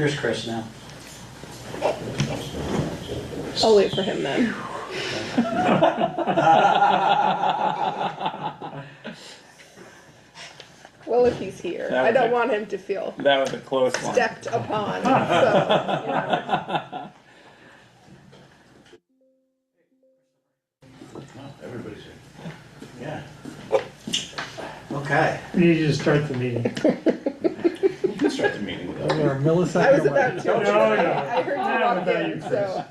Here's Chris now. I'll wait for him then. Well, if he's here, That I was don't a- want him to feel That was a close one. stepped upon. So, yeah. Everybody's here. Yeah. Okay. We need you to start the meeting. We can start the meeting without We're a millisecond I was away. about to. No, no. I heard you Not walk without you, in, Chris. so.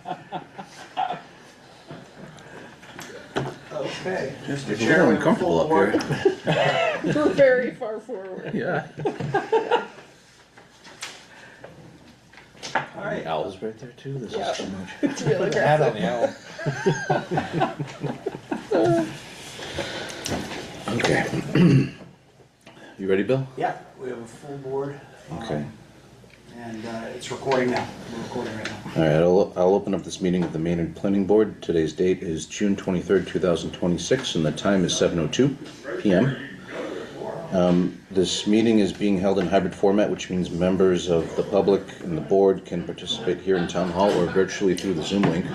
Okay. It's a Chair, little we have a uncomfortable full up board. here. We're very far forward. Yeah. All right. Owl's right there too. This Yeah. is too much. It's really Put a hat on aggressive. the owl. Okay. You ready, Bill? Yeah, we have a full board. Okay. And it's recording now. We're recording right now. All right. I'll open up this meeting of the Maynard Planning Board. Today's date is June 23rd, 2026, and the time is 7:02 p.m. This meeting is being held in hybrid format, which means members of the public and the board can participate here in Town Hall or virtually through the Zoom link.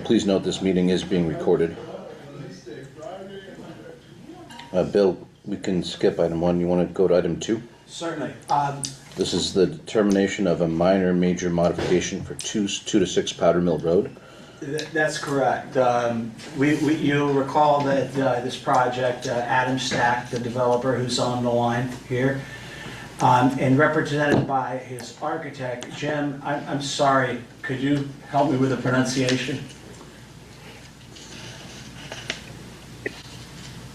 Please note this meeting is being recorded. Bill, we can skip item 1. You want to go to item 2? Certainly. This is the determination of a minor major modification for 2 to 6 Powder Mill Road. That's correct. You'll recall that this project, Adam Stack, the developer who's on the line here, and represented by his architect, Jim, I'm sorry, could you help me with the pronunciation?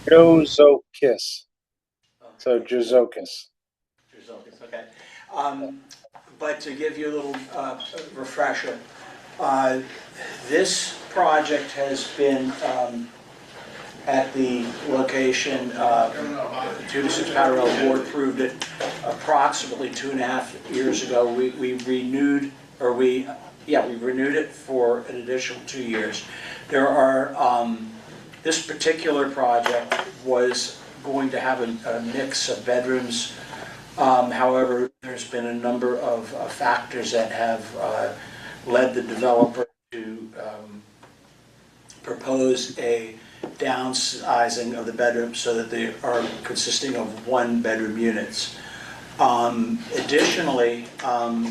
Jozokis. So Jozokis. Okay. But to give you a little refresher, this project has been at the location, 2 to 6 Powder Mill. Board approved it approximately 2.5 years ago. We renewed, or we renewed it for an additional 2 years. There are, this particular project was going to have a mix of bedrooms. However, there's been a number of factors that have led the developer to propose a downsizing of the bedrooms so that they are consisting of 1-bedroom units. Additionally,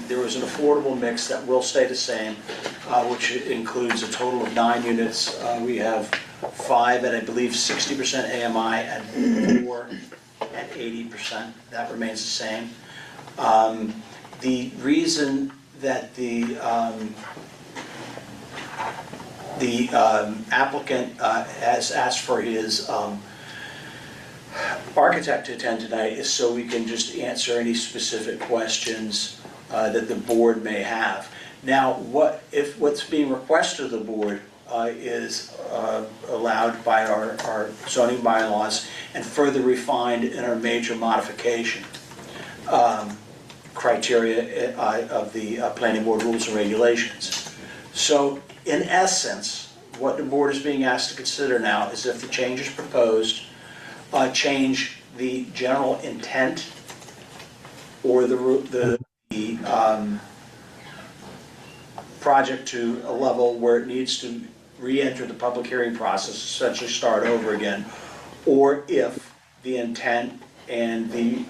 there was an affordable mix that will stay the same, which includes a total of 9 units. We have 5 at, I believe, 60% AMI and 4 at 80%. That remains the same. The reason that the applicant has asked for his architect to attend tonight is so we can just answer any specific questions that the board may have. Now, what's being requested of the board is allowed by our zoning bylaws and further refined in our major modification criteria of the planning board rules and regulations. So in essence, what the board is being asked to consider now is if the changes proposed change the general intent or the project to a level where it needs to re-enter the public hearing process, essentially start over again, or if the intent and the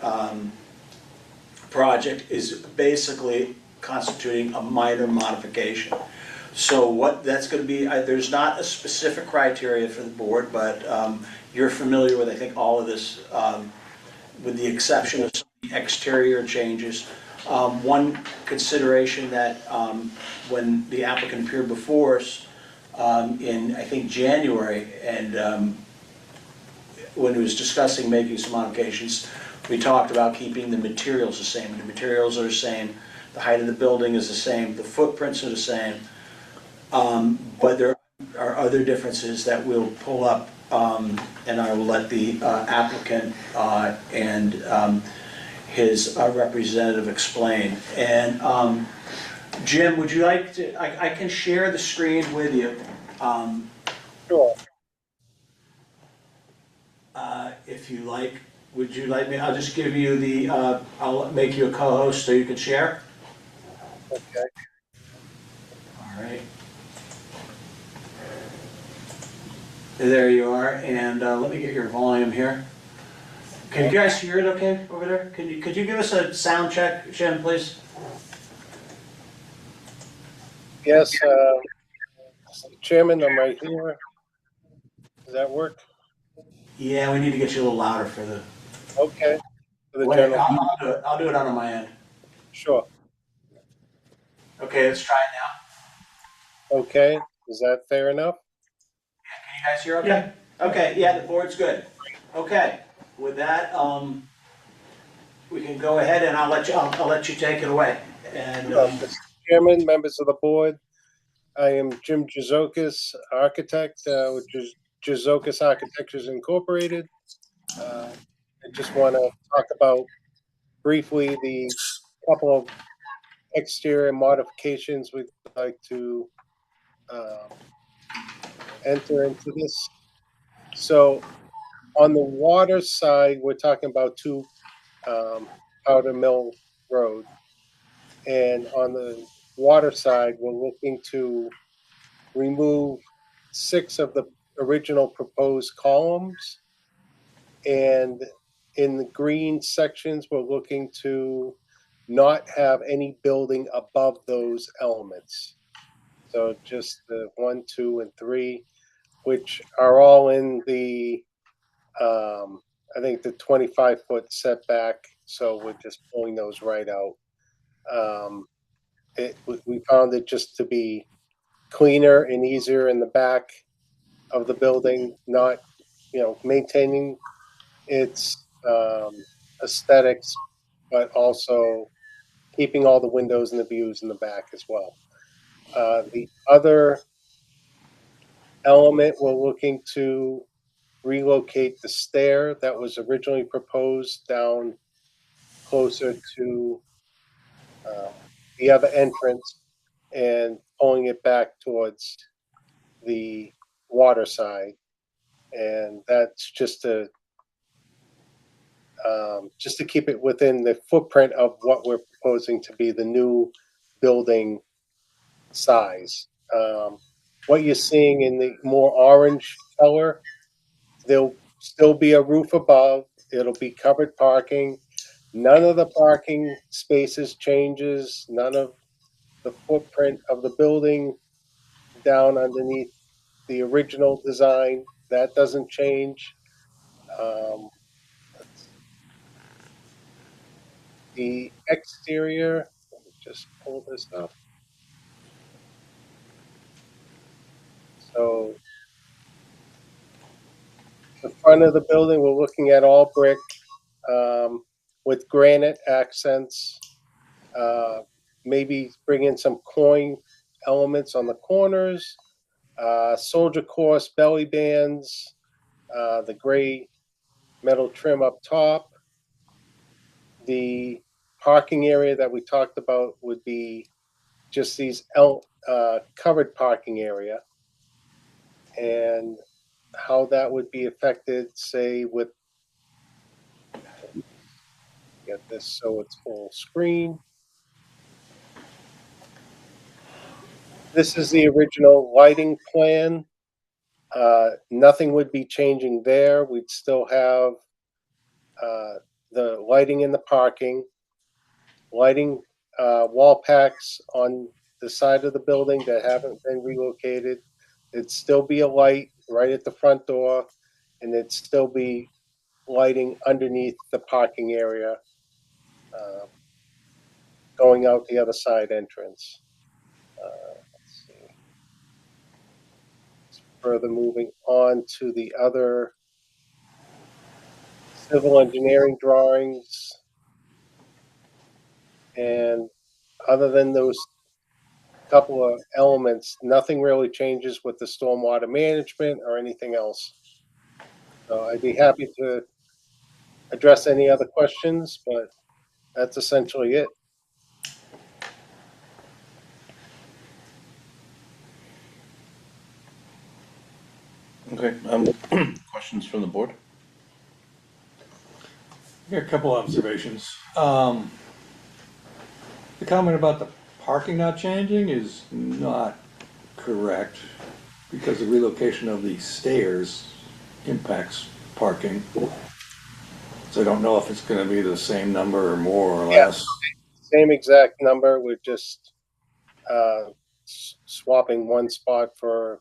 project is basically constituting a minor modification. So what that's going to be, there's not a specific criteria for the board, but you're familiar with, I think, all of this, with the exception of some of the exterior changes. One consideration that when the applicant appeared before us in, I think, January, and when he was discussing making some modifications, we talked about keeping the materials the same. The materials are the same, the height of the building is the same, the footprints are the same, but there are other differences that we'll pull up, and I will let the applicant and his representative explain. And Jim, would you like to, I can share the screen with you. Sure. If you like, would you like me, I'll just give you the, I'll make you a co-host so you can share. Okay. All right. There you are, and let me get your volume here. Can you guys hear it okay over there? Could you give us a sound check, Jim, please? Yes, Mr. Chairman, I'm right here. Does that work? Yeah, we need to get you a little louder for the, Okay, for the wait, general, I'll do it on my end. sure. Okay, let's try it now. Okay, is that fair enough? Can you guys hear okay? Okay, yeah, the board's good. Okay, with that, we can go ahead and I'll let you take it away. And, Mr. Chairman, members of the board, I am Jim Jazokis, architect, which is Jazokis Architectures Incorporated. I just want to talk about briefly the couple of exterior modifications we'd like to enter into this. So on the water side, we're talking about 2 Powder Mill Road. And on the water side, we're looking to remove 6 of the original proposed columns. And in the green sections, we're looking to not have any building above those elements. So just the 1, 2, and 3, which are all in the, I think the 25-foot setback. So we're just pulling those right out. We found it just to be cleaner and easier in the back of the building, not, maintaining its aesthetics, but also keeping all the windows and the views in the back as well. The other element, we're looking to relocate the stair that was originally proposed down closer to the other entrance and pulling it back towards the water side. And that's just to keep it within the footprint of what we're proposing to be the new building size. What you're seeing in the more orange color, there'll still be a roof above. It'll be covered parking. None of the parking spaces changes. None of the footprint of the building down underneath the original design, that doesn't change. The exterior, let me just pull this up. So the front of the building, we're looking at all brick with granite accents. Maybe bring in some coin elements on the corners. Soldier course belly bands. The gray metal trim up top. The parking area that we talked about would be just these covered parking area. And how that would be affected, say, with, get this so it's full screen. This is the original lighting plan. Nothing would be changing there. We'd still have the lighting in the parking, lighting wall packs on the side of the building that haven't been relocated. It'd still be a light right at the front door, and it'd still be lighting underneath the parking area going out the other side entrance. Let's see. Further moving on to the other civil engineering drawings. And other than those couple of elements, nothing really changes with the stormwater management or anything else. So I'd be happy to address any other questions, but that's essentially it. Okay, questions from the board? I got a couple observations. The comment about the parking not changing is not correct, because the relocation of the stairs impacts parking. So I don't know if it's gonna be the same number or more or Yeah. less. Same exact number, we're just swapping one spot for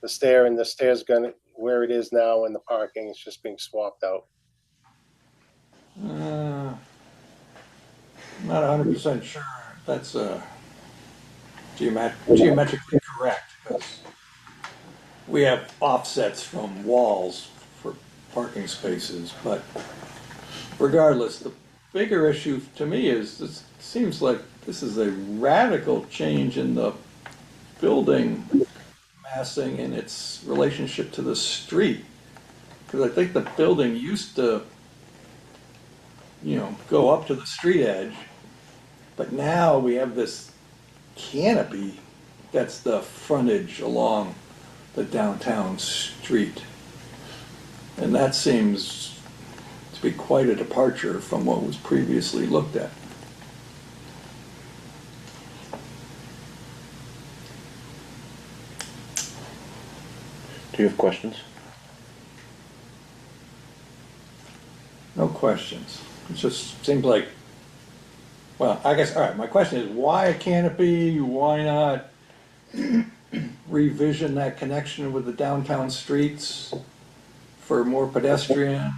the stair, and the stair's gonna, where it is now, and the parking is just being swapped out. Not 100% sure that's geometrically correct, because we have offsets from walls for parking spaces, but regardless, the bigger issue to me is, this seems like this is a radical change in the building massing and its relationship to the street. Because I think the building used to, go up to the street edge, but now we have this canopy that's the frontage along the downtown street. And that seems to be quite a departure from what was previously looked at. Do you have questions? No questions. It just seems like, well, I guess, all right, my question is, why a canopy? Why not revision that connection with the downtown streets for more pedestrian,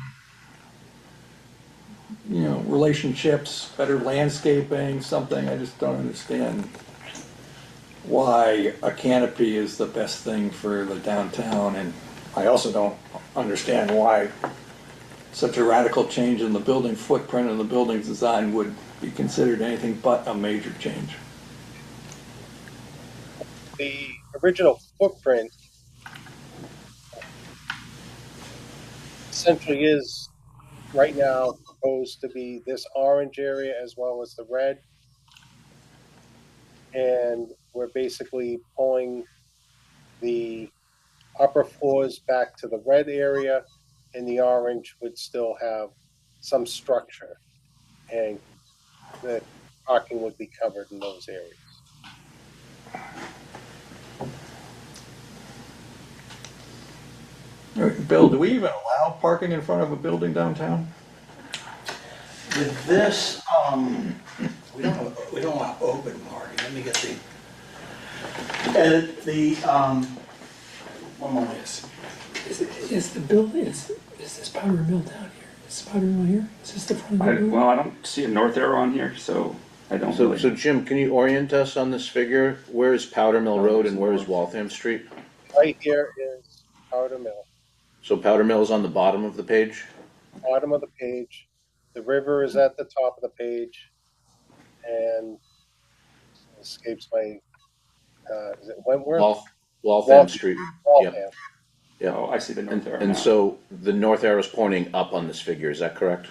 relationships, better landscaping, something? I just don't understand why a canopy is the best thing for the downtown, and I also don't understand why such a radical change in the building footprint and the building design would be considered anything but a major change. The original footprint essentially is right now proposed to be this orange area as well as the red. And we're basically pulling the upper floors back to the red area, and the orange would still have some structure, and the parking would be covered in those areas. Bill, do we even allow parking in front of a building downtown? With this, we don't want open parking. Let me get one moment. Is the building, is this powder mill down here? Is the powder mill here? Is this the front of the building? Well, I don't see a north arrow on here, so I don't So, really. so Jim, can you orient us on this figure? Where is Powder Mill Road and where is Waltham Street? Right here is Powder Mill, So Powder Mill is on the bottom of the page? bottom of the page. The river is at the top of the page, and escapes my, is it Wentworth? Waltham Street. Waltham. Yeah. Oh, I see the north arrow. And now. so the north arrow is pointing up on this figure, is that correct?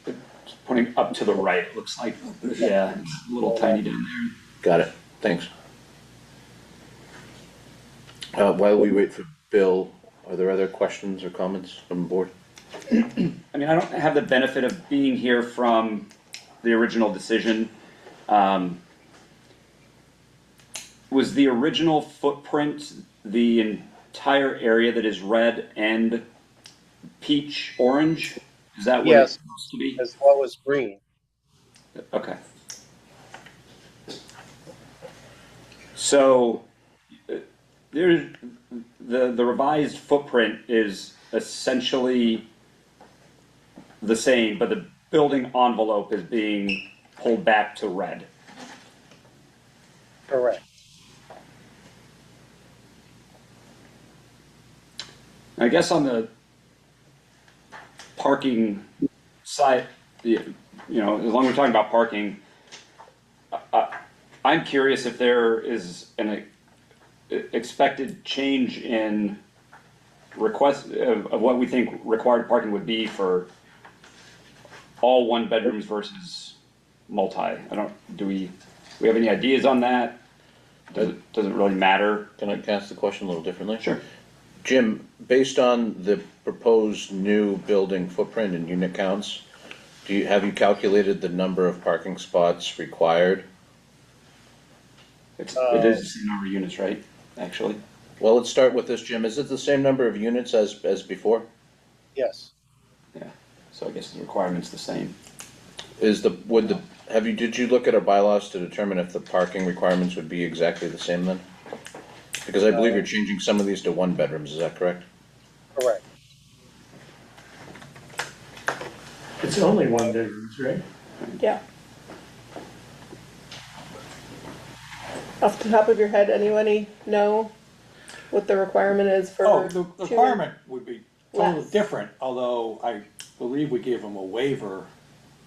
It's pointing up to the right. It looks like, yeah, it's a little tiny down there. Got it, thanks. While we wait for Bill, are there other questions or comments from the board? I mean, I don't have the benefit of being here from the original decision. Was the original footprint the entire area that is red and peach orange? Is that what Yes. it's supposed to be? As well as green. Okay. So there's the revised footprint is essentially the same, but the building envelope is being pulled back to red. Correct. I guess on the parking side, as long as we're talking about parking, I'm curious if there is an expected change in request of what we think required parking would be for all one bedrooms versus multi. Do we have any ideas on that? Doesn't really matter. Can I ask the question a little differently? Sure. Jim, based on the proposed new building footprint and unit counts, have you calculated the number of parking spots required It is the same number of units, right, actually? Well, let's start with this, Jim. Is it the same number of units as before? Yes. Yeah, so I guess the requirement's the same. Did you look at our bylaws to determine if the parking requirements would be exactly the same then? Because I believe you're changing some of these to one bedrooms, is that correct? Correct. It's only one bedrooms, right? Yeah. Off the top of your head, anybody know what the requirement is for? Oh, the two- requirement would be totally Less. different, although I believe we gave them a waiver.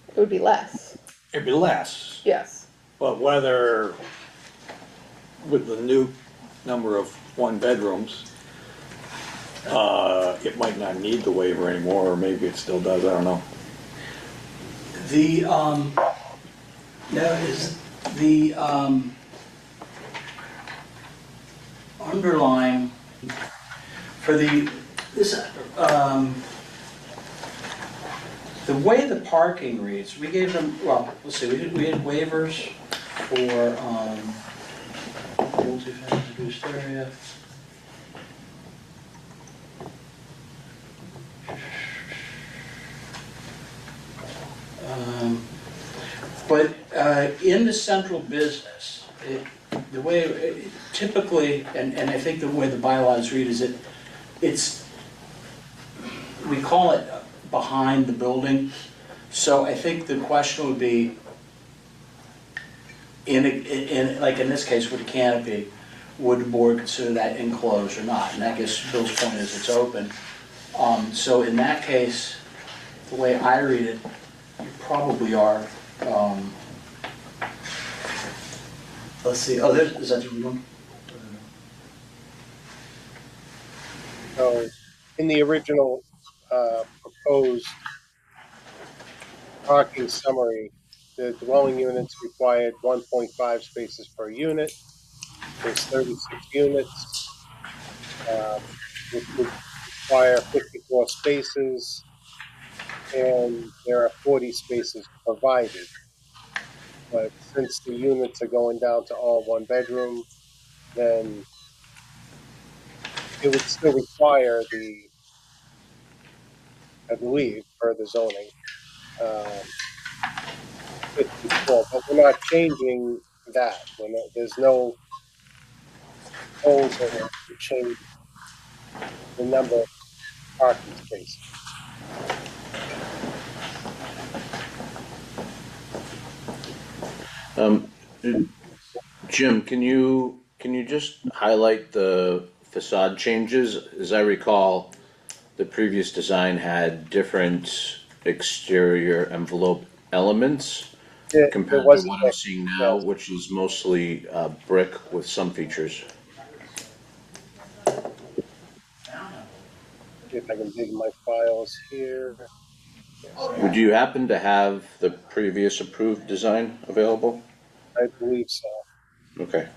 It would be less, It'd be less, yes. but whether with the new number of one bedrooms, it might not need the waiver anymore, or maybe it still does, I don't know. The, now is the, underlying, for the, this, the way the parking reads, we gave them, well, let's see, we had waivers for, multi-family reduced area. But in the central business, the way typically, and I think the way the bylaws read is it's, we call it behind the building. So I think the question would be, like in this case with a canopy, would the board consider that enclosed or not? And I guess Bill's point is it's open. So in that case, the way I read it, you probably are, let's see, oh, is that the one? So in the original proposed parking summary, the dwelling units required 1.5 spaces per unit. There's 36 units, which would require 54 spaces, and there are 40 spaces provided. But since the units are going down to all one bedroom, then it would still require I believe, per the zoning, 54, but we're not changing that. There's no proposal to change the number of parking spaces. Jim, can you just highlight the facade changes? As I recall, the previous design had different exterior envelope elements There compared to was, what I'm seeing now, yes. which is mostly brick with some features. See if I can dig my files here. Would you happen to have the previous approved design available? I believe so. Okay.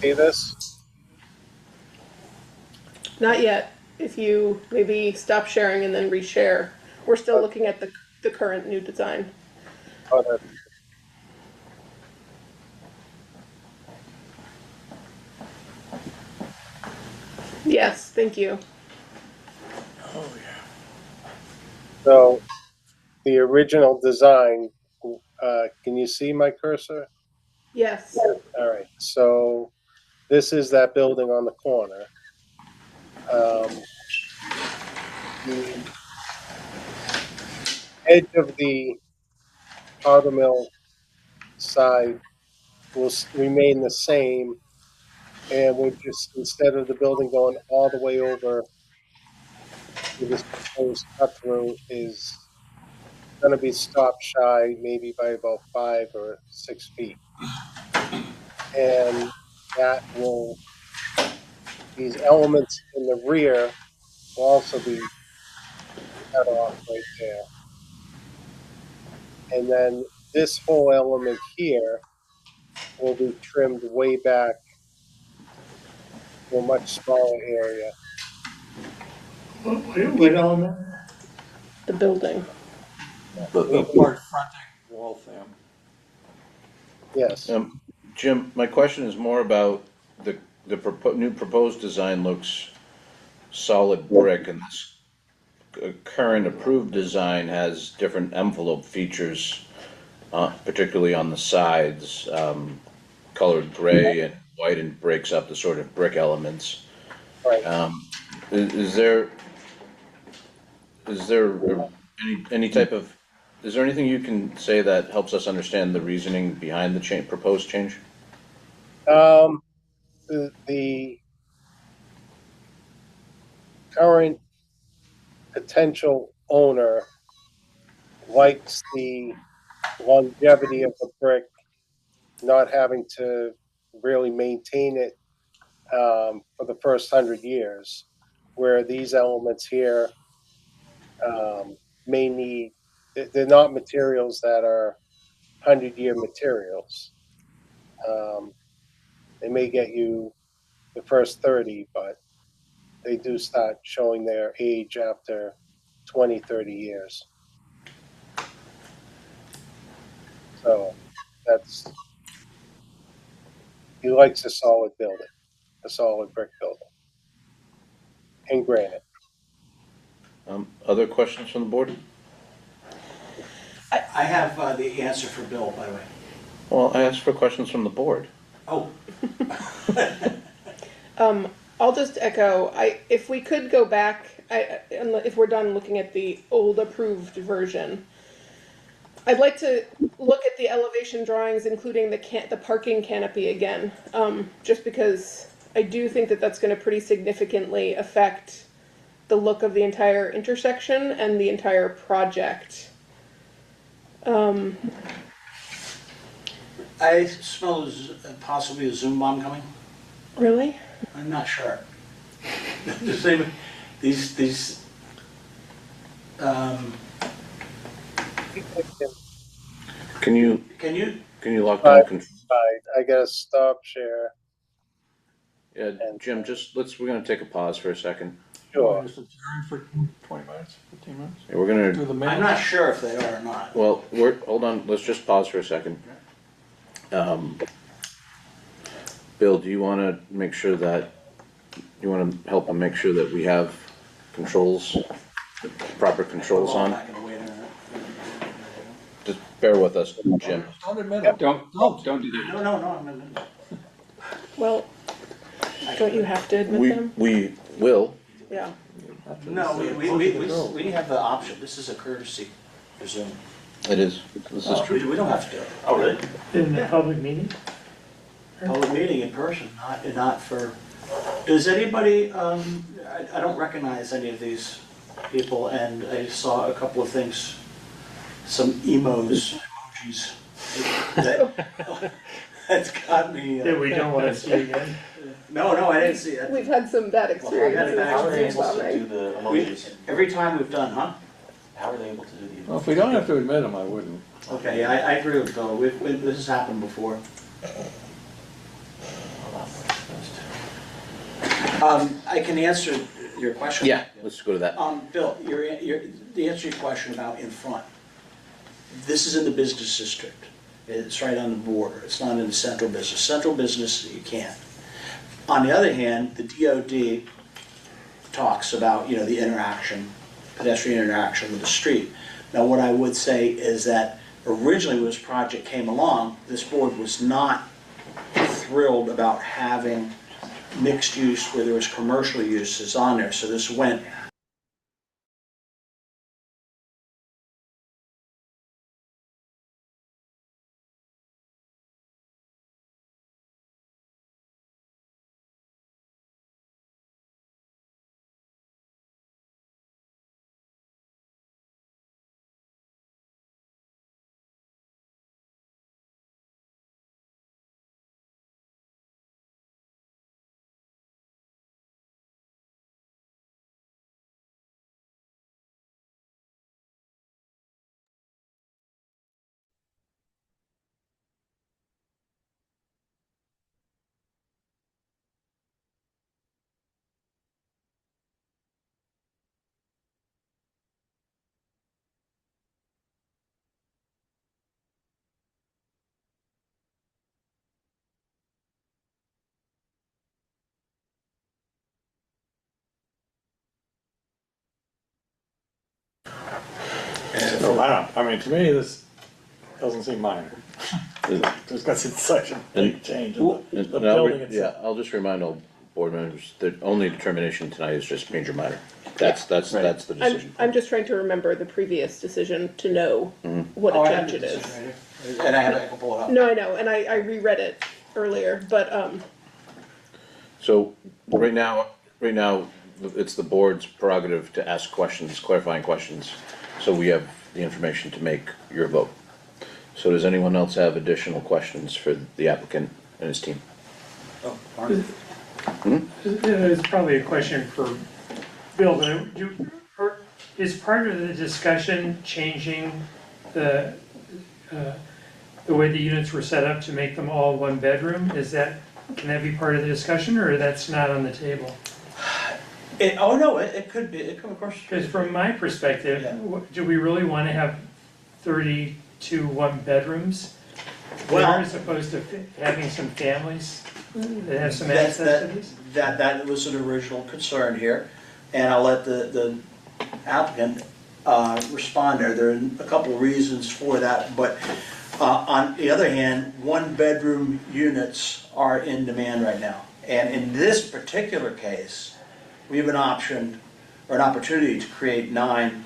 See this? Not yet. If you maybe stop sharing and then reshare. We're still looking at the current new design. Oh, that, Yes, thank you. Oh, yeah. so the original design, can you see my cursor? Yes. All right, so this is that building on the corner. The edge of the Powder Mill side will remain the same, and we're just, instead of the building going all the way over to this proposed cut through, is gonna be stopped shy, maybe by about 5 or 6 feet. And that will, these elements in the rear will also be cut off right there. And then this whole element here will be trimmed way back to a much smaller area. What element? The building. The part fronting Waltham. Yes, Jim, my question is more about the new proposed design looks solid brick, and this current approved design has different envelope features, particularly on the sides, colored gray and white, and breaks up the sort of brick elements. right. Is there any type of, is there anything you can say that helps us understand the reasoning behind the proposed change? The current potential owner likes the longevity of the brick, not having to really maintain it for the first 100 years, where these elements here may need, they're not materials that are 100-year materials. They may get you the first 30, but they do start showing their age after 20, 30 years. So that's, he likes a solid building, a solid brick building, and granite. Other questions from the board? I have the answer for Bill, by the way. Well, I asked for questions from the board. Oh, I'll just echo, if we could go back, if we're done looking at the old approved version, I'd like to look at the elevation drawings, including the parking canopy again, just because I do think that that's going to pretty significantly affect the look of the entire intersection and the entire project. I smell possibly a Zoom bomb coming. Really? I'm not sure. The same, these, Can you can you, lock down control? I gotta stop share. Yeah, Jim, we're gonna take a pause for a second. Sure. Just adjourn for 20 minutes, 15 minutes? Yeah, we're gonna, Do the I'm minutes? not sure if they are or not. well, hold on, let's just pause for a second. Bill, do you wanna make sure that, you wanna help and make sure that we have controls, proper controls I'm on? not gonna wait a minute. Just bear with us, Jim. Don't admit it. Don't do that. No, I'm Well, don't you have to admit them? We will, Yeah. no, we have the option. This is a courtesy for Zoom. it is, this is true. We don't have to do it. Oh, really? In the public meeting? Public meeting in person, not for, does anybody, I don't recognize any of these people, and I saw a couple of things, some emojis, that's got me. That we don't want to see again? No, I didn't see it. We've had some bad experiences. How are they with supposed to Zoom do the We- emojis? Every time we've done, huh? How are they able to do the Well, emojis? if we don't have to admit them, I wouldn't. Okay, yeah, I agree with Bill. This has happened before. I can answer your question. Yeah, let's go to that. Bill, the answer to your question about in front. This is in the business district. It's right on the border. It's not in the central business. Central business, you can't. On the other hand, the DOD talks about, the interaction, pedestrian interaction with the street. Now, what I would say is that originally when this project came along, this board was not thrilled about having mixed use where there was commercial uses on there. So this went I mean, to me, this doesn't seem minor. Just because it's such a big change in the And I'll building yeah, itself. I'll just remind all board members, the only determination tonight is just major minor. That's the decision. I'm just trying to remember the previous decision to know what Oh, a I have change the it is. decision right here. And I can pull it up. No, I know, and I reread it earlier, but, So, right now, it's the board's prerogative to ask questions, clarifying questions, so we have the information to make your vote. So does anyone else have additional questions for the applicant and his team? Oh, Mark. It's probably a question for Bill, but is part of the discussion changing the way the units were set up to make them all one bedroom? Can that be part of the discussion, or that's not on the table? It could be, it could, of course. Because from my perspective, Yeah. do we really want to have 32 one-bedrooms Well- there as opposed to having some families that have some That's- access to these? That was an original concern here, and I'll let the applicant respond there. There are a couple of reasons for that, but on the other hand, one-bedroom units are in demand right now. And in this particular case, we have an option, or an opportunity to create 9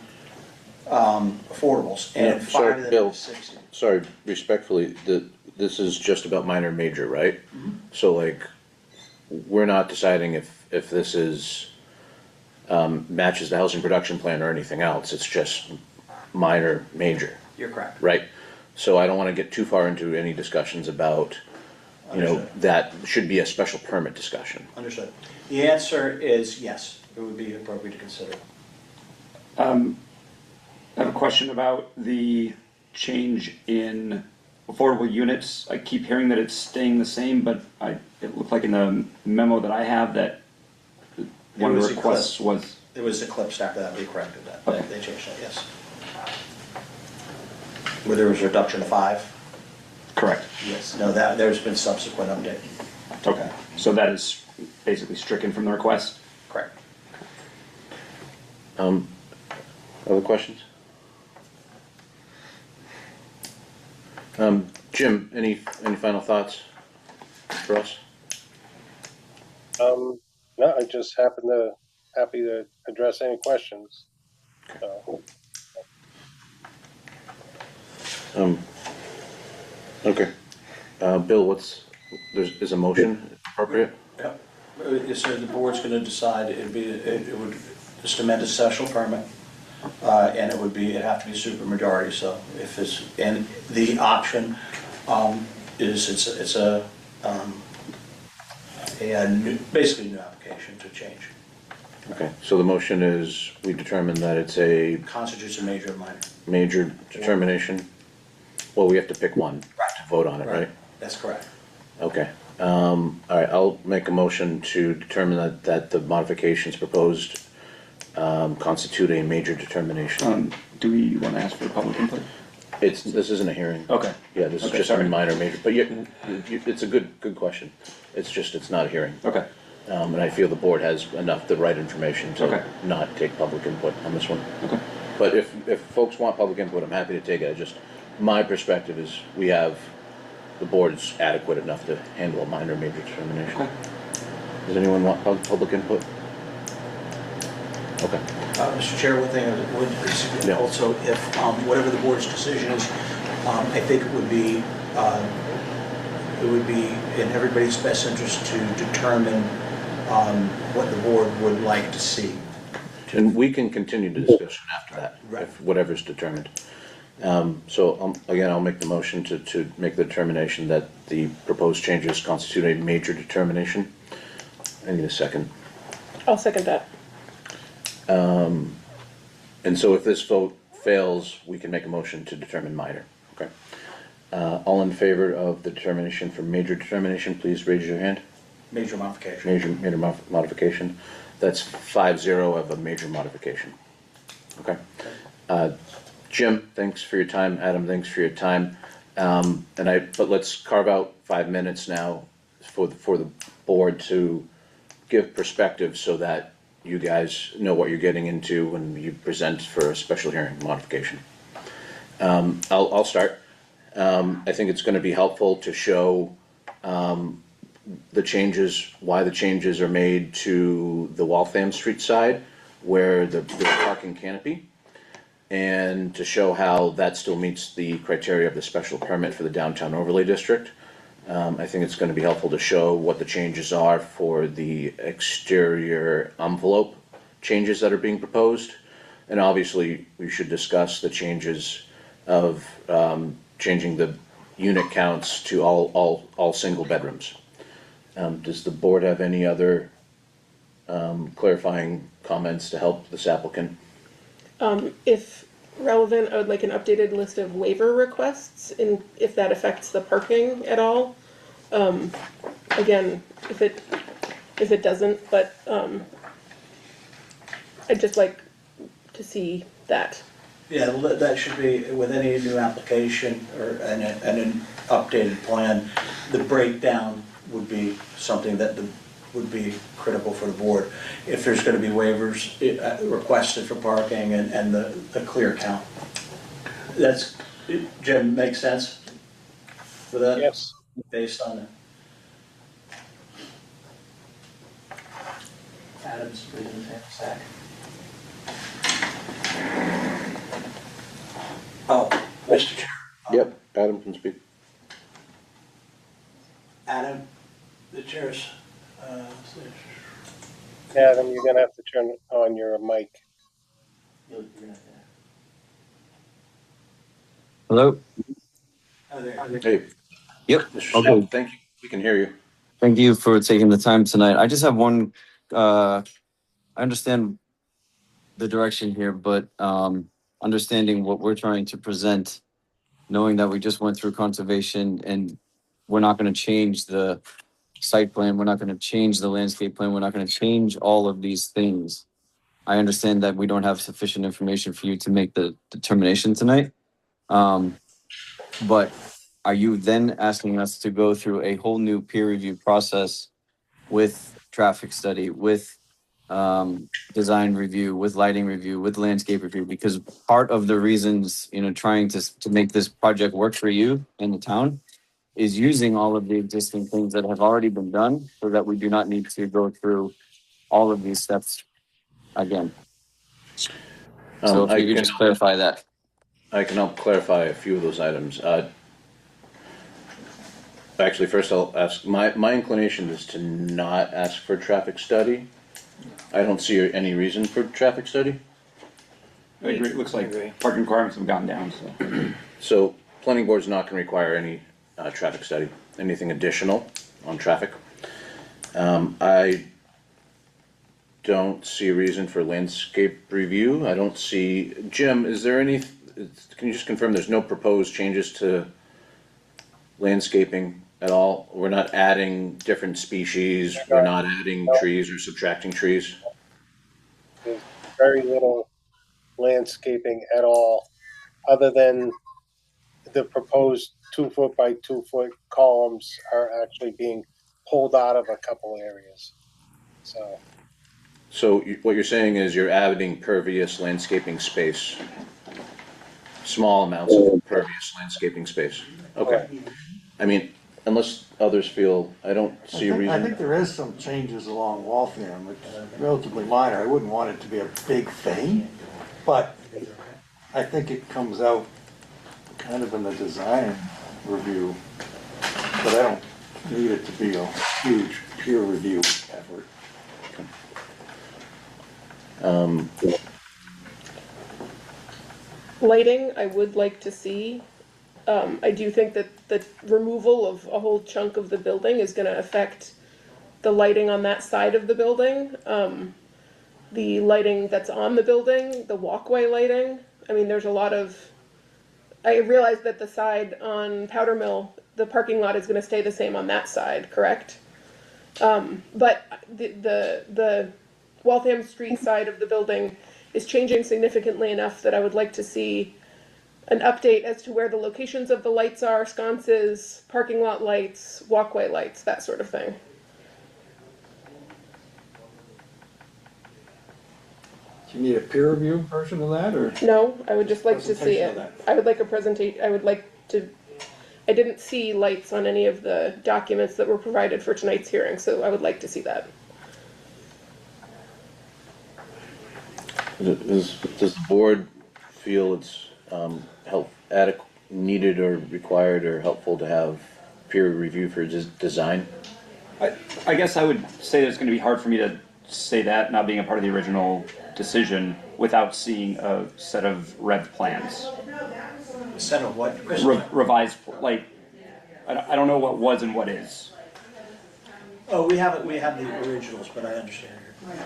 affordables, and Yeah, 5 sorry, of them Bill. are 60. Sorry, respectfully, this is just about minor and major, right? So like, we're not deciding if this is, matches the housing production plan or anything else, it's just minor, major, You're correct. right? So I don't wanna get too far into any discussions about, Understood. that should be a special permit discussion. Understood. The answer is yes, it would be appropriate to consider. I have a question about the change in affordable units. I keep hearing that it's staying the same, but it looked like in the memo that I have that one of was the requests was, It was eclipsed after that, we corrected that, they changed that, yes. Where there was a reduction to 5? correct. Yes. No, there's been subsequent update. Okay, so that is basically stricken from the request? Correct. Other questions? Jim, any final thoughts for us? No, I just happy to address any questions. So, Okay. Bill, is a motion appropriate? Yep. Yes, sir, the board's gonna decide, it would just amend a special permit, and it'd have to be supermajority, so if it's, and the option, is, it's a new, basically new application to change. Okay, so the motion is, we determine that it's a Constitutes a major or minor. major determination. Well, we have to pick one to vote on it, right? That's correct. Okay, all right, I'll make a motion to determine that the modifications proposed constitute a major determination. Do we want to ask for public input? This isn't a hearing. Okay. Yeah, this is Okay, just a sorry. minor, major, but it's a good question. It's not a hearing. Okay, And I feel the board has the right information to Okay. not take public input on this one. okay. But if folks want public input, I'm happy to take it. My perspective is the board's adequate enough to handle a minor, major determination. Okay. Does anyone want public input? Okay. Mr. Chair, one thing I would Yeah. also, if whatever the board's decision is, I think it would be in everybody's best interest to determine what the board would like to see. And we can continue the discussion after that, Right. if whatever's determined. Again, I'll make the motion to make the determination that the proposed changes constitute a major determination. I need a second. I'll second that. And so if this vote fails, we can make a motion to determine minor, okay? All in favor of the determination for major determination, please raise your hand. Major modification. Major modification, that's 5-0 of a major modification, okay? Jim, thanks for your time, Adam, thanks for your time. But let's carve out 5 minutes now for the board to give perspective so that you guys know what you're getting into when you present for a special hearing modification. I'll start. I think it's gonna be helpful to show, the changes, why the changes are made to the Waltham Street side, where the parking canopy, and to show how that still meets the criteria of the special permit for the downtown overlay district. I think it's gonna be helpful to show what the changes are for the exterior envelope changes that are being proposed. And obviously, we should discuss the changes of, changing the unit counts to all single bedrooms. Does the board have any other, clarifying comments to help this applicant? If relevant, I would like an updated list of waiver requests and if that affects the parking at all. Again, if it doesn't, but, I'd just like to see that. Yeah, that should be, with any new application or an updated plan, the breakdown would be something that would be critical for the board. If there's gonna be waivers requested for parking and the clear count. That's, Jim, makes sense for that? Yes. Based on it. Adam's breathing sack. Oh, Mr. Chair. Yep, Adam can speak. Adam, the chair's, Adam, you're gonna have to turn on your mic. You're gonna, Hello? oh, there. Hey. Yep, Mr. okay. Snell, thank you, we can hear you. Thank you for taking the time tonight. I just have one, I understand the direction here, but understanding what we're trying to present, knowing that we just went through conservation and we're not going to change the site plan, we're not going to change the landscape plan, we're not going to change all of these things. I understand that we don't have sufficient information for you to make the determination tonight. But are you then asking us to go through a whole new peer review process with traffic study, with design review, with lighting review, with landscape review? Because part of the reasons, trying to make this project work for you and the town is using all of the existing things that have already been done so that we do not need to go through all of these steps again. So if you could just clarify that. I can help clarify a few of those items. Actually, first I'll ask, my inclination is to not ask for a traffic study. I don't see any reason for a traffic study. I agree, it looks like parking requirements have gone down, so. So planning board's not gonna require any, traffic study, anything additional on traffic. I don't see a reason for landscape review. I don't see, Jim, is there any, can you just confirm there's no proposed changes to landscaping at all? We're not adding different species, we're not adding trees or subtracting trees? There's very little landscaping at all, other than the proposed 2-foot by 2-foot columns are actually being pulled out of a couple areas. So what you're saying is you're adding pervious landscaping space, small amounts of impervious landscaping space. Okay. I mean, unless others feel, I don't see a I reason. think there is some changes along Waltham, which is relatively minor. I wouldn't want it to be a big thing, but I think it comes out kind of in the design review, but I don't need it to be a huge peer review effort. Lighting, I would like to see. I do think that the removal of a whole chunk of the building is gonna affect the lighting on that side of the building. The lighting that's on the building, the walkway lighting, I mean, there's a lot of, I realize that the side on Powder Mill, the parking lot is gonna stay the same on that side, correct? But the Waltham Street side of the building is changing significantly enough that I would like to see an update as to where the locations of the lights are, sconces, parking lot lights, walkway lights, that sort of thing. Do you need a peer review version of that, or? No, I would just like to see Presentation it. of that. I would like a presentation, I would like to, I didn't see lights on any of the documents that were provided for tonight's hearing, so I would like to see that. Does the board feel it's needed or required or helpful to have peer review for design? I guess I would say that it's gonna be hard for me to say that, not being a part of the original decision, without seeing a set of rev plans. Instead of what, Chris? Revised, like, I don't know what was and what is. Oh, we have the originals, but I understand.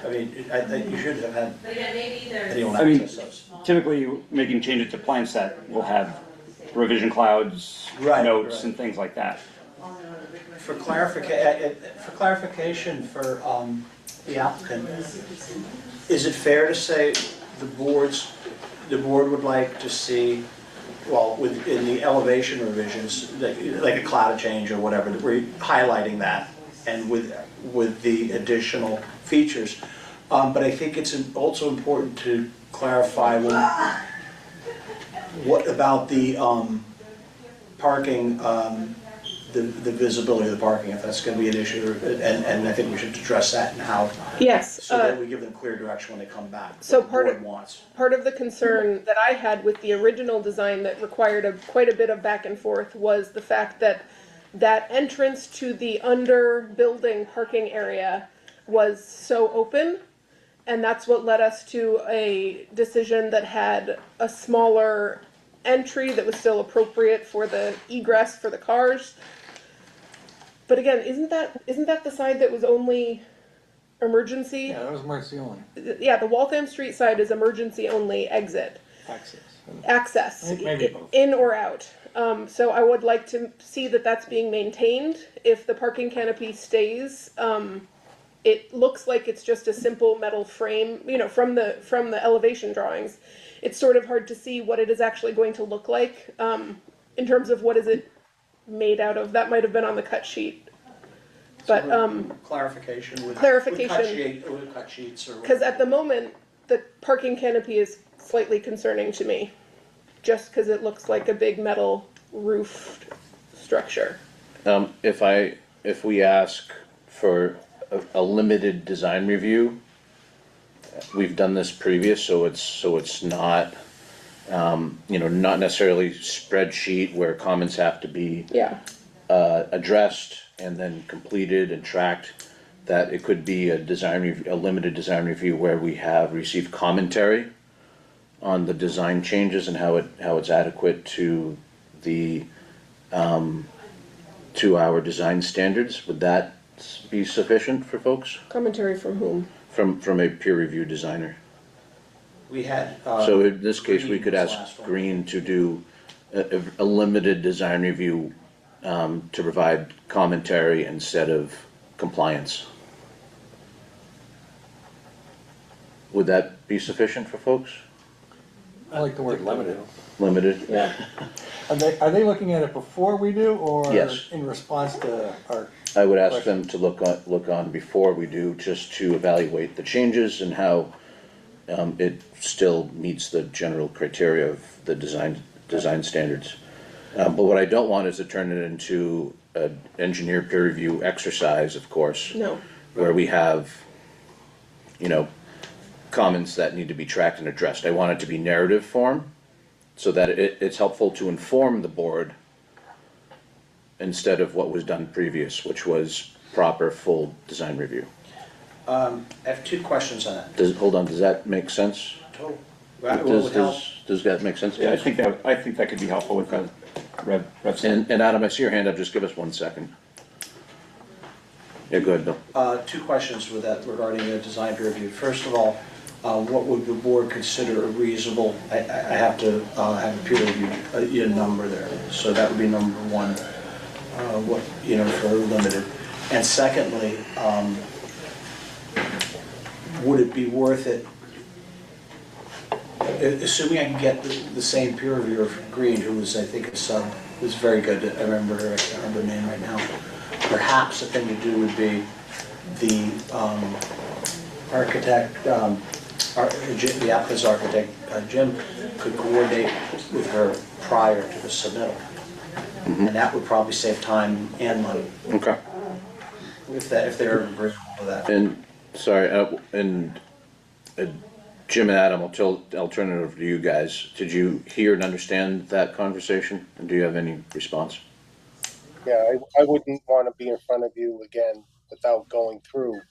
I mean, I think you should have had anyone I mean, access those. typically, making changes to plan set will have revision clouds, Right, notes, right. and things like that. For clarification for the applicant, is it fair to say the board would like to see, well, in the elevation revisions, like a cloud change or whatever, that we're highlighting that and with the additional features. But I think it's also important to clarify what about the parking, the visibility of the parking, if that's going to be an issue, and I think we should address that and how, Yes. so that we give them clear direction when they come back. So what the part of- board wants. Part of the concern that I had with the original design that required quite a bit of back and forth was the fact that that entrance to the under building parking area was so open, and that's what led us to a decision that had a smaller entry that was still appropriate for the egress for the cars. But again, isn't that the side that was only emergency? Yeah, that was Mercy only, Yeah, the Waltham Street side is emergency only exit. Access, Maybe both. in or out. So I would like to see that that's being maintained. If the parking canopy stays, it looks like it's just a simple metal frame, from the elevation drawings. It's sort of hard to see what it is actually going to look like, in terms of what is it made out of. That might have been on the cut sheet. But, Clarification with. Clarification. With cut sheets or. because at the moment, the parking canopy is slightly concerning to me, just because it looks like a big metal roofed structure. If we ask for a limited design review, we've done this previous, so it's not, not necessarily spreadsheet where comments have to be Yeah. addressed and then completed and tracked, that it could be a limited design review where we have received commentary on the design changes and how it's adequate to the, to our design standards. Would that be sufficient for folks? Commentary from whom? From a peer review designer? We had. So in this case, we Green could was ask last one. Green to do a limited design review, to provide commentary instead of compliance. Would that be sufficient for folks? I like the word limited. Limited? Yeah. Are they looking at it before we do, or Yes. in response to our? I would ask them to look on before we do, just to evaluate the changes and how it still meets the general criteria of the design standards. But what I don't want is to turn it into an engineer peer review exercise, of course. No. Where we have, comments that need to be tracked and addressed. I want it to be narrative form, so that it's helpful to inform the board instead of what was done previous, which was proper full design review. I have two questions on that. Does that make sense? Total. What would help? Does that make sense, Yeah, I guys? think that could be helpful with the rev set. And Adam, I see your hand up, just give us 1 second. Yeah, go ahead, Bill. Two questions with that regarding the design peer review. First of all, what would the board consider a reasonable, I have to have a peer review, number there. So that would be number one, for limited. And secondly, would it be worth it, assuming I can get the same peer reviewer from Green, who was, I think, a sub, who's very good, I remember her, I can't remember her name right now. Perhaps the thing to do would be the architect, the applicant's architect, Jim, could coordinate with her prior to the submittal. And that would probably save time and money, Okay. if they're agreeable with that. And, sorry, Jim and Adam, I'll turn it over to you guys. Did you hear and understand that conversation? And do you have any response? Yeah, I wouldn't want to be in front of you again without going through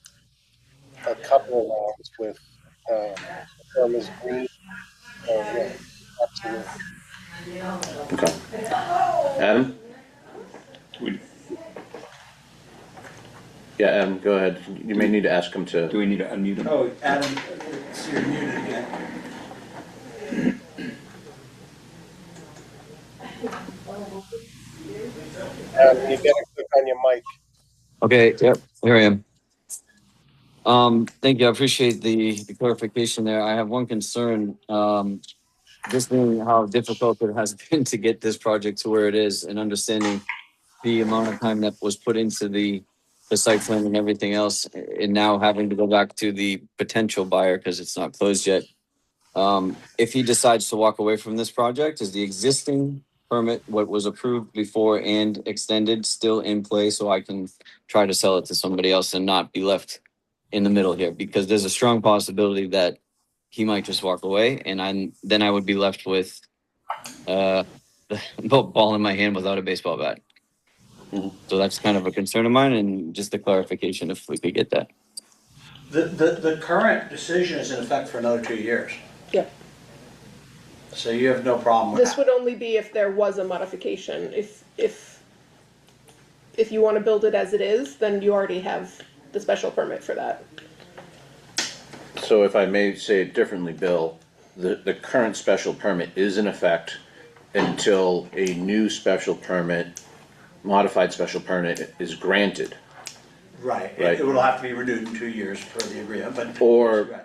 a couple of hours with Ms. Green. Yeah, absolutely. Okay. Adam? We- Yeah, Adam, go ahead. You may need to ask him to. Do we need to unmute him? Oh, Adam, so you're muted again. You gotta click on your mic. Okay, yep, here I am. Thank you. I appreciate the clarification there. I have one concern. Just knowing how difficult it has been to get this project to where it is and understanding the amount of time that was put into the site plan and everything else, and now having to go back to the potential buyer because it's not closed yet. If he decides to walk away from this project, is the existing permit, what was approved before and extended, still in play so I can try to sell it to somebody else and not be left in the middle here? Because there's a strong possibility that he might just walk away and then I would be left with the ball in my hand without a baseball bat. So that's kind of a concern of mine, and just a clarification if we could get that. The current decision is in effect for another 2 years, Yep. so you have no problem with This that. would only be if there was a modification. If you want to build it as it is, then you already have the special permit for that. So if I may say it differently, Bill, the current special permit is in effect until a new special permit, modified special permit is granted. Right, Right. it will have to be renewed in 2 years per the agreement, but. Or- Right,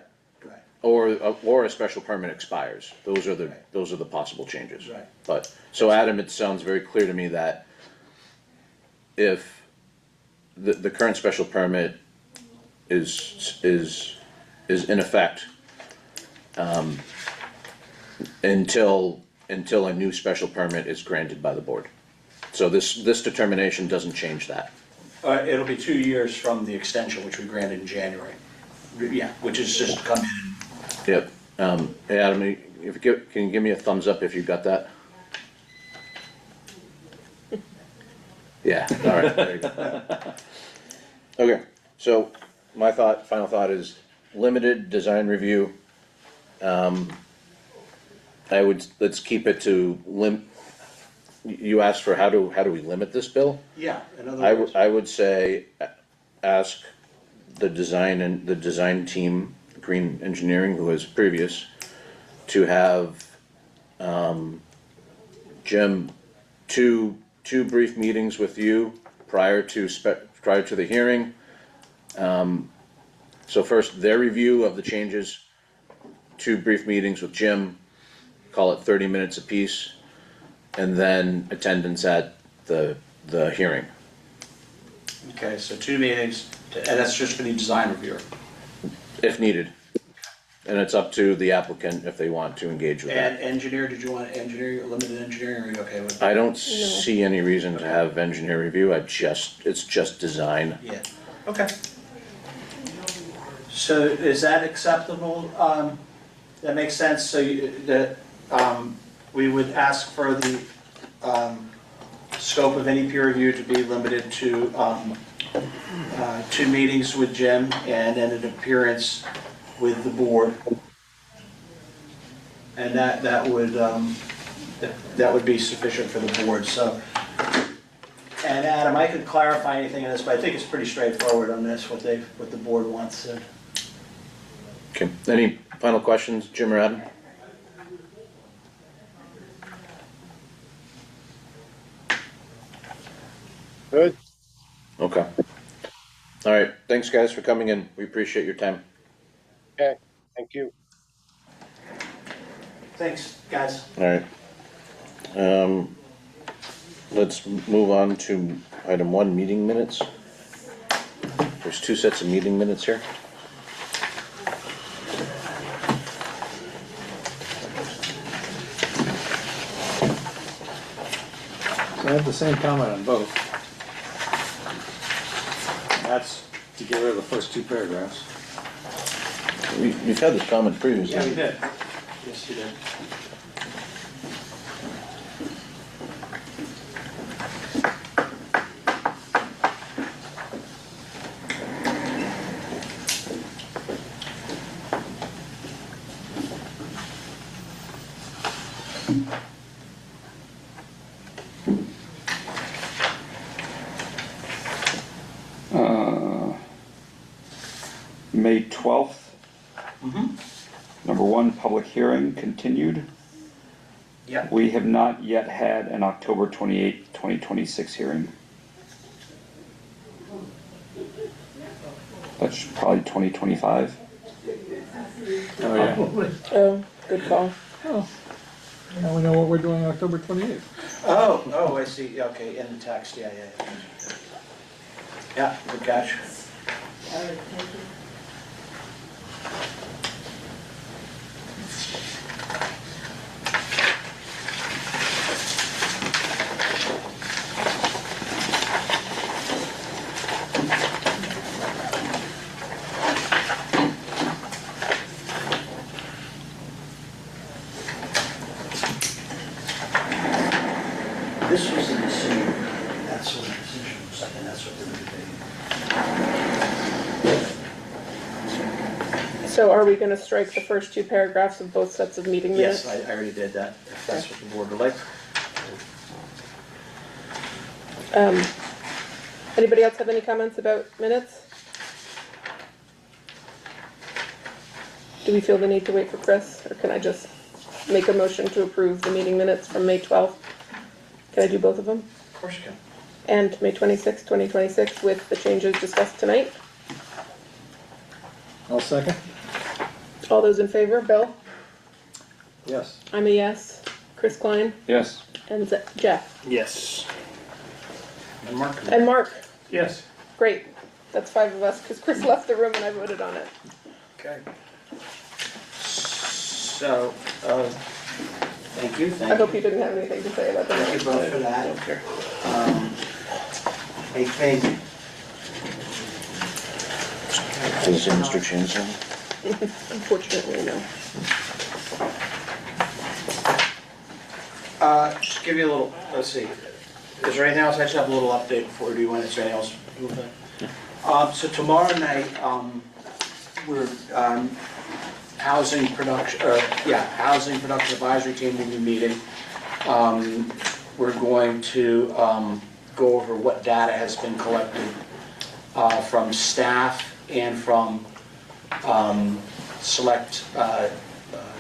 Or a special permit expires. Those are the possible changes. Right. But, so Adam, it sounds very clear to me that if the current special permit is in effect, until a new special permit is granted by the board. So this determination doesn't change that. It'll be 2 years from the extension, which we granted in January. Yeah, which is just come in. Yep. Hey, Adam, can you give me a thumbs up if you got that? Yeah, all right, there you go. Okay, so my final thought is limited design review. Let's keep it to you asked for how do we limit this, Bill? Yeah, in other words. I would say, ask the design team, Green Engineering, who is previous, to have, Jim, two brief meetings with you prior to the hearing. So first, their review of the changes, 2 brief meetings with Jim, call it 30 minutes apiece, and then attendance at the hearing. Okay, so 2 meetings, and that's just for the design reviewer. If needed. And it's up to the applicant if they want to engage with And that. engineer, did you want limited engineering, or are you okay with that? I don't see any reason to have engineer review, it's just design. Yeah, okay. So is that acceptable? That makes sense, so we would ask for the scope of any peer review to be limited to 2 meetings with Jim and then an appearance with the board. And that would be sufficient for the board, so. And Adam, I could clarify anything in this, but I think it's pretty straightforward on this, what the board wants. Okay, any final questions, Jim or Adam? Good. Okay. All right, thanks guys for coming in, we appreciate your time. Okay. Thank you. Thanks, guys. All right. Let's move on to item 1, meeting minutes. There's 2 sets of meeting minutes here. I have the same comment on both. And that's to get rid of the first two paragraphs. You've had this comment previously. we did. Yes, you did. May 12th. Mm-hmm. Number one, public hearing continued. Yep. We have not yet had an October 28th, 2026 hearing. That's probably 2025. Oh, yeah. Oh, good call. Oh, now we know what we're doing on October 28th. Oh, I see, yeah, okay, in the text, yeah. Yeah, good catch. This was the decision, that's what the decision was like, and that's what they were debating. So are we gonna strike the first two paragraphs of both sets of meeting minutes? Yes, I already did that, if that's what the board would like. Anybody else have any comments about minutes? Do we feel the need to wait for Chris, or can I just make a motion to approve the meeting minutes from May 12th? Can I do both of them? Of course you can. And May 26th, 2026 with the changes discussed tonight? I'll second. All those in favor, Bill? Yes. I'm a yes. Chris Klein Yes. and Jeff. Yes. And Mark? And Mark. Yes. Great. That's 5 of us because Chris left the room and I voted on it. Okay. So, thank you, I thank hope you. you didn't have anything to say about the Thank you minutes. both for that. I think, Does it say Mr. Chancellor? Unfortunately, no. just give you a little, let's see, is there anything else? I just have a little update before we do, is there anything else? So tomorrow night, we're, housing production advisory team will be meeting. We're going to, go over what data has been collected, from staff and from, select,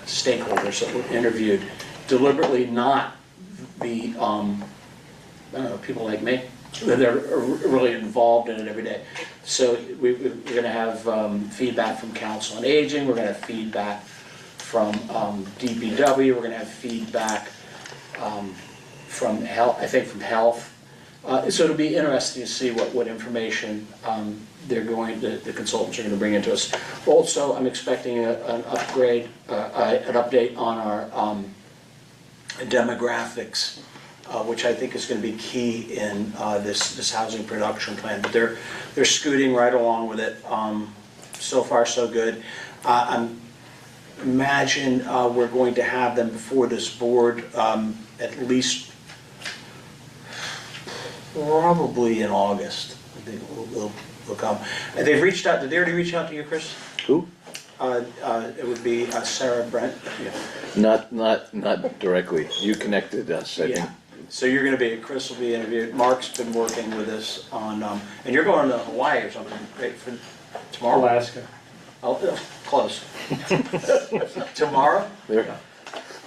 stakeholders that were interviewed, deliberately not the, I don't know, people like me, that are really involved in it every day. So we're gonna have feedback from Council on Aging, we're gonna have feedback from DPW, we're gonna have feedback from health, I think from health. So it'll be interesting to see what information the consultants are gonna bring into us. Also, I'm expecting an update on our demographics, which I think is gonna be key in this housing production plan. But they're scooting right along with it. So far, so good. Imagine we're going to have them before this board at least probably in August. I think they'll come. And they've reached out, did they already reach out to you, Chris? Who? It would be Sarah Brent. Yeah. Not directly. You connected us, I think. Yeah. So you're gonna be, Chris will be interviewed. Mark's been working with us on, and you're going to Hawaii or something, right, for tomorrow? Alaska. Oh, close. Tomorrow? They're-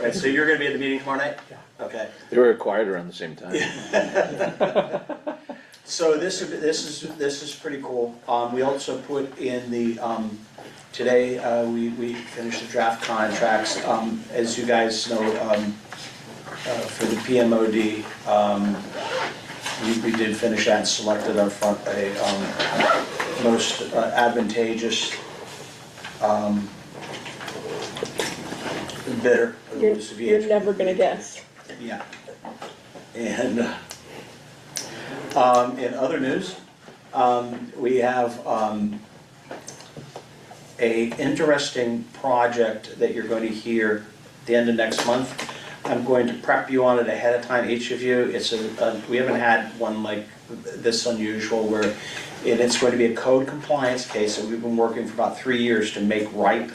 Right, so you're gonna be at the meeting tomorrow night? Yeah. Okay. They were acquired around the same time. So this is pretty cool. We also put in the, today, we finished the draft contracts. As you guys know, for the PMOD, we did finish that and selected our most advantageous bidder. You're never gonna guess. Yeah. And In other news, we have, a interesting project that you're going to hear at the end of next month. I'm going to prep you on it ahead of time, each of you. It's we haven't had one like this unusual where, and it's going to be a code compliance case that we've been working for about 3 years to make right.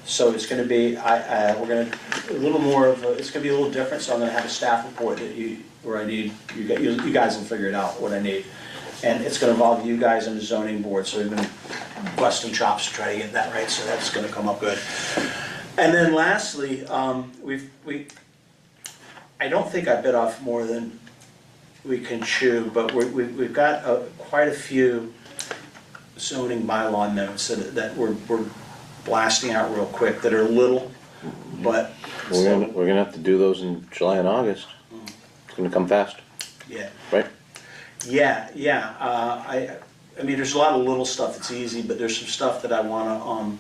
So it's gonna be, we're gonna, a little more of a, it's gonna be a little different, so I'm gonna have a staff report that where I need, you guys will figure it out, what I need. And it's gonna involve you guys and the zoning board, so we've been busting chops to try to get that right, so that's gonna come up good. And then lastly, I don't think I bit off more than we can chew, but we've got quite a few zoning bylaw notes that we're blasting out real quick that are little, but. We're gonna have to do those in July and August. It's gonna come fast, Yeah, right? yeah, I mean, there's a lot of little stuff that's easy, but there's some stuff that I wanna,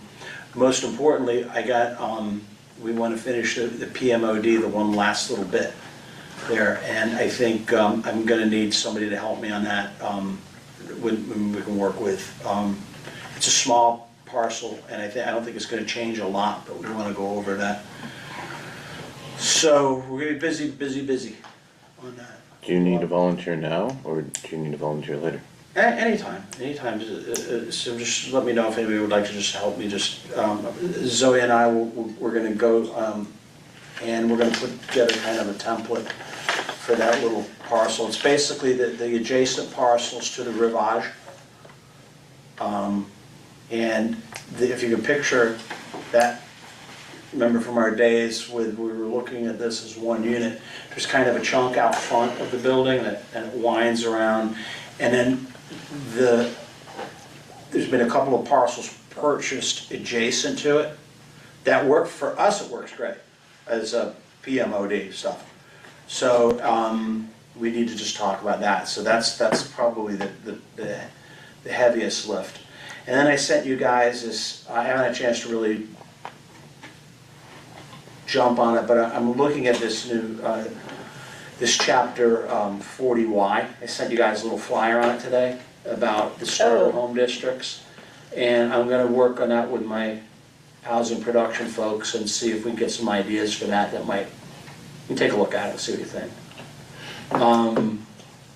most importantly, we wanna finish the PMOD, the one last little bit there, and I think, I'm gonna need somebody to help me on that, when we can work with, it's a small parcel, and I don't think it's gonna change a lot, but we wanna go over that. So, we're gonna be busy on that. Do you need to volunteer now, or do you need to volunteer later? Anytime, so just let me know if anybody would like to just help me, Zoe and I, we're gonna go, and we're gonna put together kind of a template for that little parcel. It's basically the adjacent parcels to the Rivage. And if you can picture that, remember from our days with, we were looking at this as one unit, there's kind of a chunk out front of the building and it winds around. And then there's been a couple of parcels purchased adjacent to it that work, for us it works great as a PMOD stuff. So we need to just talk about that. So that's probably the heaviest lift. And then I sent you guys this, I haven't had a chance to really jump on it, but I'm looking at this new, this chapter 40Y. I sent you guys a little flyer on it today about the starter home districts. And I'm gonna work on that with my housing production folks and see if we can get some ideas for that might, you can take a look at it and see what you think.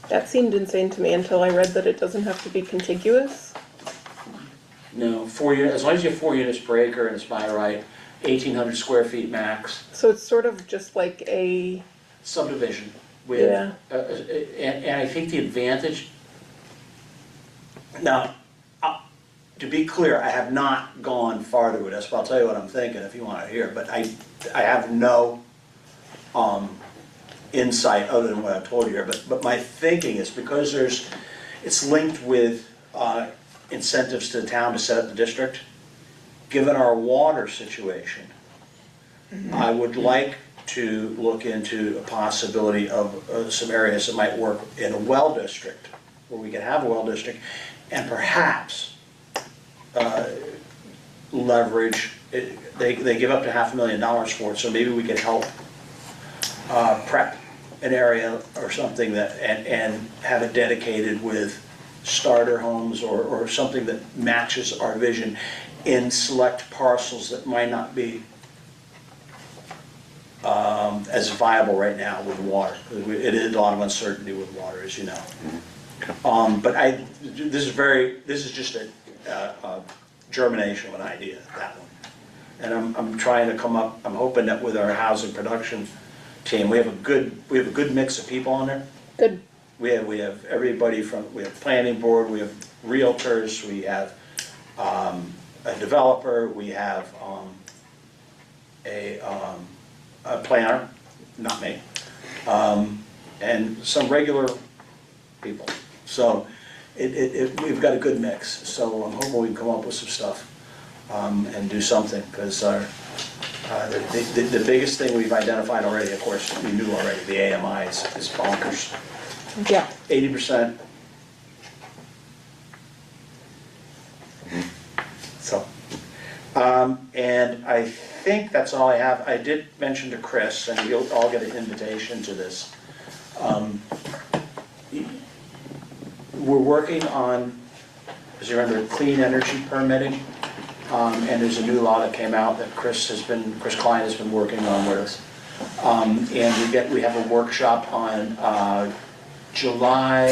That seemed insane to me until I read that it doesn't have to be contiguous. No, 4 units, as long as you have 4 units per acre and it's by right, 1,800 square feet max. So it's sort of just like a, Subdivision with, Yeah. And I think the advantage, now, to be clear, I have not gone farther with this, but I'll tell you what I'm thinking if you want to hear, but I have no insight other than what I've told you here, but my thinking is because it's linked with incentives to the town to set up the district, given our water situation, I would like to look into a possibility of some areas that might work in a well district, where we could have a well district, and perhaps leverage, they give up to $500,000 for it, so maybe we could help prep an area or something that, and have it dedicated with starter homes or something that matches our vision in select parcels that might not be as viable right now with water. It is a lot of uncertainty with water, as you know. But this is just a germination of an idea, that one. And I'm trying to come up, I'm hoping that with our housing production team, we have a good mix of people on there. good, We have everybody we have planning board, we have realtors, we have a developer, we have a planner, not me, and some regular people. So we've got a good mix. So I'm hoping we can come up with some stuff and do something, because the biggest thing we've identified already, of course, we knew already, the AMI is bonkers. yeah. 80%. So, and I think that's all I have. I did mention to Chris, and you'll all get an invitation to this. we're working on, as you remember, clean energy permitting. And there's a new law that came out that Chris Klein has been working on with us. And we have a workshop on July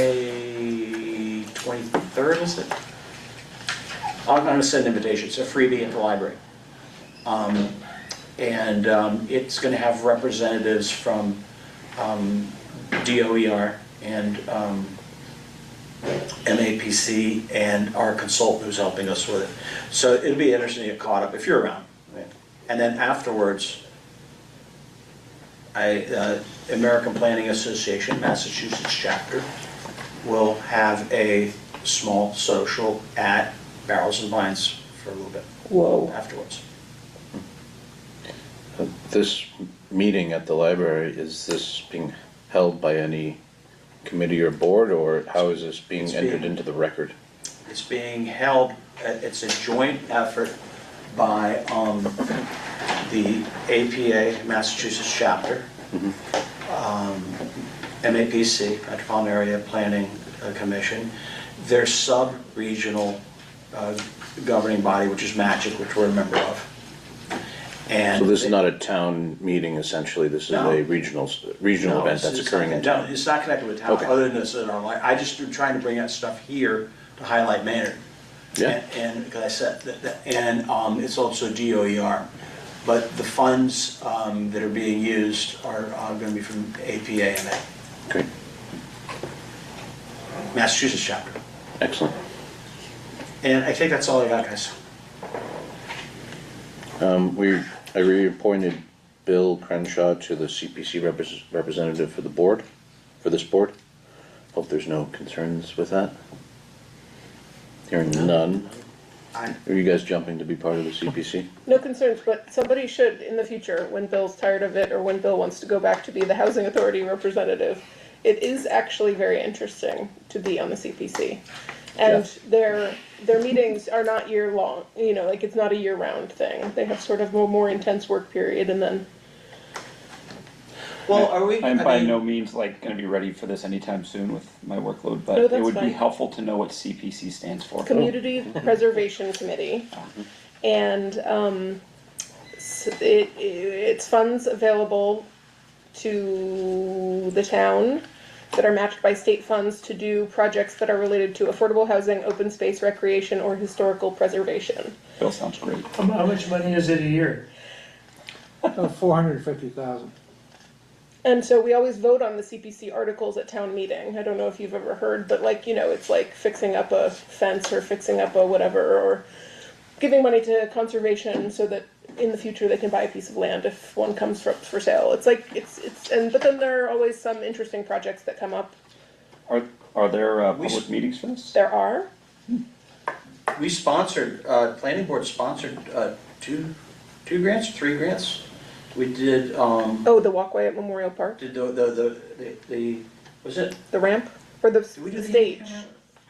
23rd, is it? I'm gonna send an invitation, it's a freebie at the library. It's gonna have representatives from DOER and MAPC and our consultant who's helping us with it. So it'll be interesting to get caught up if you're around. And then afterwards, American Planning Association, Massachusetts chapter, will have a small social at Barrels and Vines for a little bit Whoa. afterwards. This meeting at the library, is this being held by any committee or board, or how is this being It's entered being- into the record? It's being held, it's a joint effort by the APA Massachusetts chapter, MAPC, Metropolitan Area Planning Commission, their sub-regional governing body, which is MAGIC, which we're a member of. And So this is not a town meeting essentially, this is No. a regional No, event that's it's occurring in not- town? No, it's not connected with town, Okay. other than this, I just am trying to bring that stuff here to highlight Maynard. Yeah. And, because I said, and it's also DOER. But the funds that are being used are gonna be from APA and Great, Massachusetts chapter. excellent. And I think that's all I got, guys. I reappointed Bill Crenshaw to the CPC representative for the board, for this board. Hope there's no concerns with that. Hearing none. I- Are you guys jumping to be part of the CPC? No concerns, but somebody should, in the future, when Bill's tired of it, or when Bill wants to go back to be the housing authority representative, it is actually very interesting to be on the CPC. And their meetings are not year-long, like it's not a year-round thing. They have sort of a more intense work period, and then, Well, are we? I'm I by mean, no means like gonna be ready for this anytime soon with my workload, No, but it that's would be fine. helpful to know what CPC stands for. Community Preservation Committee. And it's funds available to the town that are matched by state funds to do projects that are related to affordable housing, open space recreation, or historical preservation. Bill sounds great. How much money is it a year? 450,000. And so we always vote on the CPC articles at town meeting. I don't know if you've ever heard, but it's like fixing up a fence or fixing up a whatever, or giving money to conservation so that in the future they can buy a piece of land if one comes for sale. But then there are always some interesting projects that come up. Are there We public meetings for this? There are. We sponsored, planning board sponsored two grants, 3 grants. We did, Oh, the walkway at Memorial Park, did the was it? the ramp, or the Did we do the stage.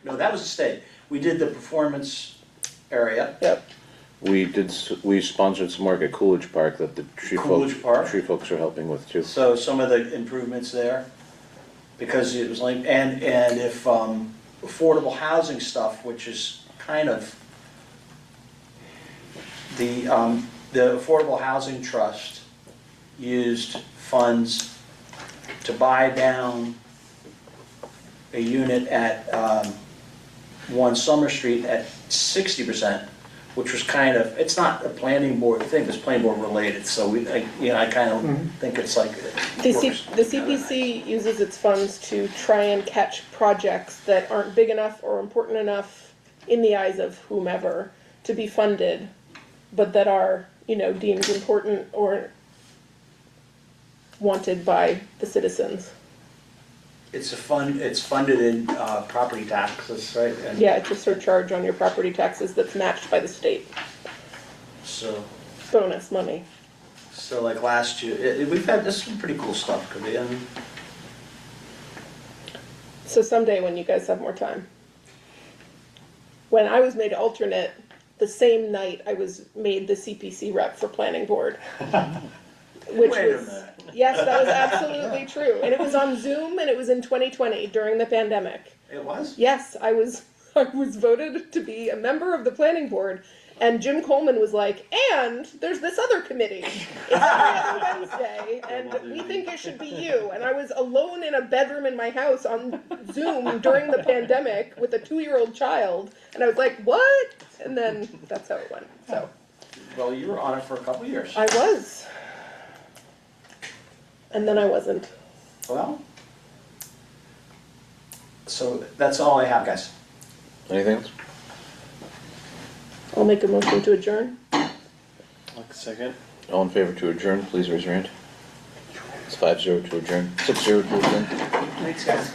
No, that was the stage. We did the performance area. Yep. We sponsored some work at Coolidge Park that the Coolidge Park. tree folks are helping with too. So some of the improvements there, because it was like, and if affordable housing stuff, which is kind of the Affordable Housing Trust used funds to buy down a unit at 1 Summer Street at 60%, which was kind of, it's not a planning board thing, it's planning board related, so I kind of think it's like. The CPC uses its funds to try and catch projects that aren't big enough or important enough in the eyes of whomever to be funded, but that are, deemed important or wanted by the citizens. It's funded in property taxes, right? And Yeah, it's a surcharge on your property taxes that's matched by the state. So Bonus money. like last year, we've had, this is some pretty cool stuff, could be, and So someday when you guys have more time. When I was made alternate, the same night I was made the CPC rep for planning board. Which Wait a was, minute. yes, that was absolutely true. And it was on Zoom and it was in 2020 during the pandemic. It was? Yes, I was voted to be a member of the planning board, and Jim Coleman was like, and there's this other committee. It's every other Wednesday, and we think it should be you. And I was alone in a bedroom in my house on Zoom during the pandemic with a 2-year-old child, and I was like, what? And then that's how it went. So Well, you were on it for a couple of years. I was. And then I wasn't. Well, so that's all I have, guys. Anything else? I'll make a motion to adjourn. Like a second. All in favor to adjourn, please raise your hand. It's 5-0 to adjourn, 6-0 to adjourn. Thanks, guys.